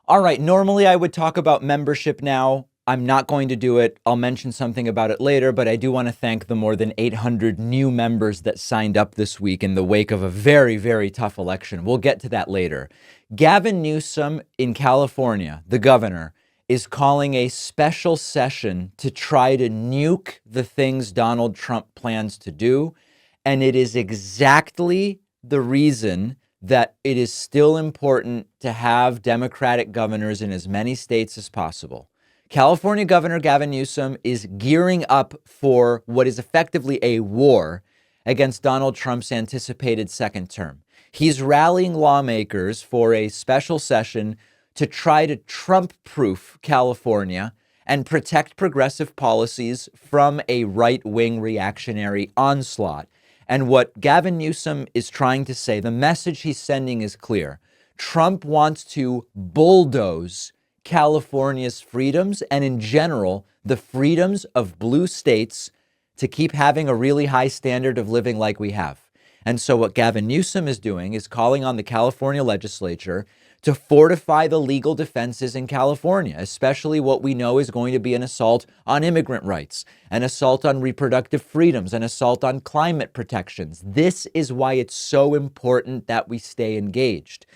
All right, normally I would talk about membership now. I'm not going to do it. I'll mention something about it later, but I do want to thank the more than 800 new members that signed up this week in the wake of a very, very tough election. We'll get to that later. Gavin Newsom in California, the governor, is calling a special session to try to nuke the things Donald Trump plans to do. And it is exactly the reason that it is still important to have Democratic governors in as many states as possible. California Governor Gavin Newsom is gearing up for what is effectively a war against Donald Trump's anticipated second term. He's rallying lawmakers for a special session to try to Trump-proof California and protect progressive policies from a right-wing reactionary onslaught. And what Gavin Newsom is trying to say, the message he's sending is clear. Trump wants to bulldoze California's freedoms and, in general, the freedoms of blue states to keep having a really high standard of living like we have. And so what Gavin Newsom is doing is calling on the California legislature to fortify the legal defenses in California, especially what we know is going to be an assault on immigrant rights, an assault on reproductive freedoms, an assault on climate protections. This is why it's so important that we stay engaged.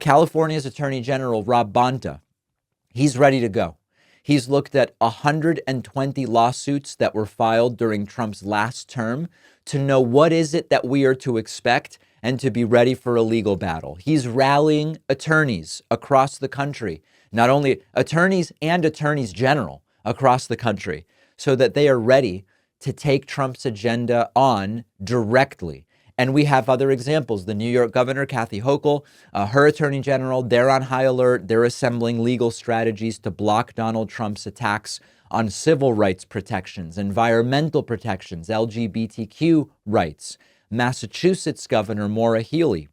California's Attorney General, Rob Bonta, he's ready to go. He's looked at 120 lawsuits that were filed during Trump's last term to know what is it that we are to expect and to be ready for a legal battle. He's rallying attorneys across the country, not only attorneys and attorneys general across the country, so that they are ready to take Trump's agenda on directly. And we have other examples. The New York governor, Kathy Hochul, her attorney general, they're on high alert. They're assembling legal strategies to block Donald Trump's attacks on civil rights protections, environmental protections, LGBTQ rights. Massachusetts Governor Maura Healey,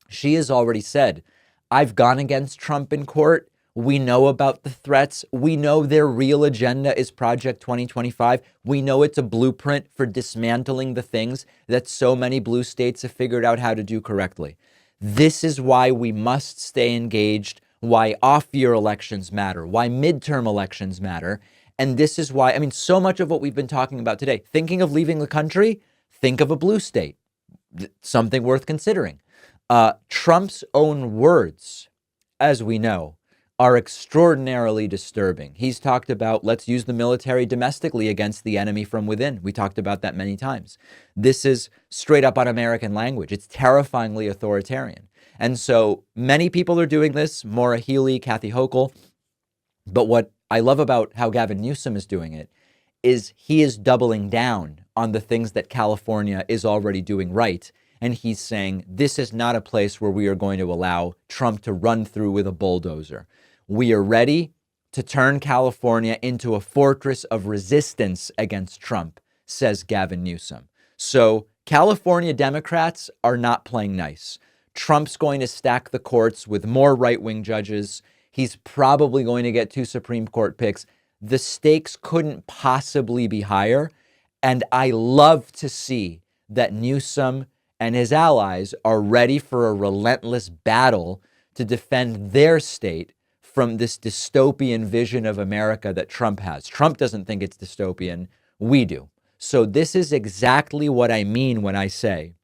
she has already said, I've gone against Trump in court. We know about the threats. We know their real agenda is Project 2025. We know it's a blueprint for dismantling the things that so many blue states have figured out how to do correctly. This is why we must stay engaged, why off-year elections matter, why midterm elections matter. And this is why, so much of what we've been talking about today, thinking of leaving the country, think of a blue state, something worth considering. Trump's own words, as we know, are extraordinarily disturbing. He's talked about, let's use the military domestically against the enemy from within. We talked about that many times. This is straight up un-American language. It's terrifyingly authoritarian. And so many people are doing this, Maura Healey, Kathy Hochul. But what I love about how Gavin Newsom is doing it is he is doubling down on the things that California is already doing right. And he's saying, this is not a place where we are going to allow Trump to run through with a bulldozer. We are ready to turn California into a fortress of resistance against Trump, says Gavin Newsom. So California Democrats are not playing nice. Trump's going to stack the courts with more right-wing judges. He's probably going to get 2 Supreme Court picks. The stakes couldn't possibly be higher. And I love to see that Newsom and his allies are ready for a relentless battle to defend their state from this dystopian vision of America that Trump has. Trump doesn't think it's dystopian. We do. So this is exactly what I mean when I say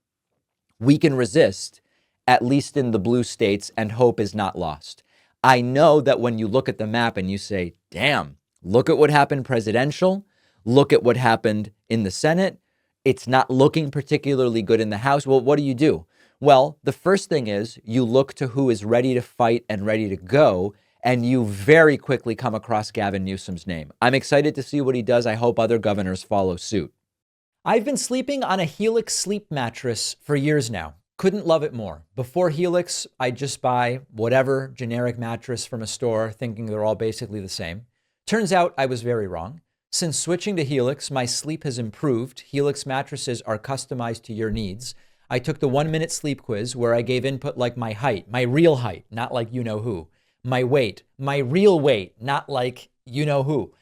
we can resist, at least in the blue states, and hope is not lost. I know that when you look at the map and you say, damn, look at what happened presidential, look at what happened in the Senate, it's not looking particularly good in the House. Well, what do? Well, the first thing is you look to who is ready to fight and ready to go, and you very quickly come across Gavin Newsom's name. I'm excited to see what he does. I hope other governors follow suit. I've been sleeping on a Helix sleep mattress for years now. Couldn't love it more. Before Helix, I'd just buy whatever generic mattress from a store, thinking they're all basically the same. Turns out I was very wrong. Since switching to Helix, my sleep has improved. Helix mattresses are customized to your needs. I took the 1-minute sleep quiz where I gave input like my height, my real height, not like you know who, my weight, my real weight, not like you know who,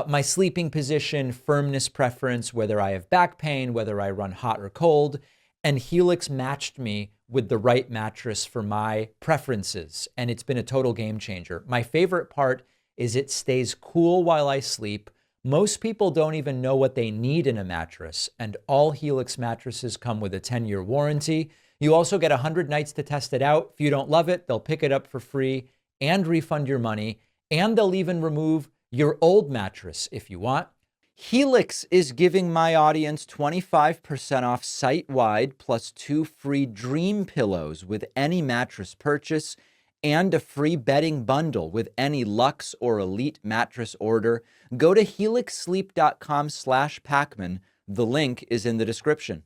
my sleeping position, firmness preference, whether I have back pain, whether I run hot or cold, and Helix matched me with the right mattress for my preferences, and it's been a total game changer. My favorite part is it stays cool while I sleep. Most people don't even know what they need in a mattress, and all Helix mattresses come with a 10-year warranty. You also get 100 nights to test it out. If you don't love it, they'll pick it up for free and refund your money, and they'll even remove your old mattress if you want. Helix is giving my audience 25% off site-wide plus 2 free dream pillows with any mattress purchase and a free bedding bundle with any Luxe or Elite mattress order. Go to helixsleep.com/Pacman. The link is in the description.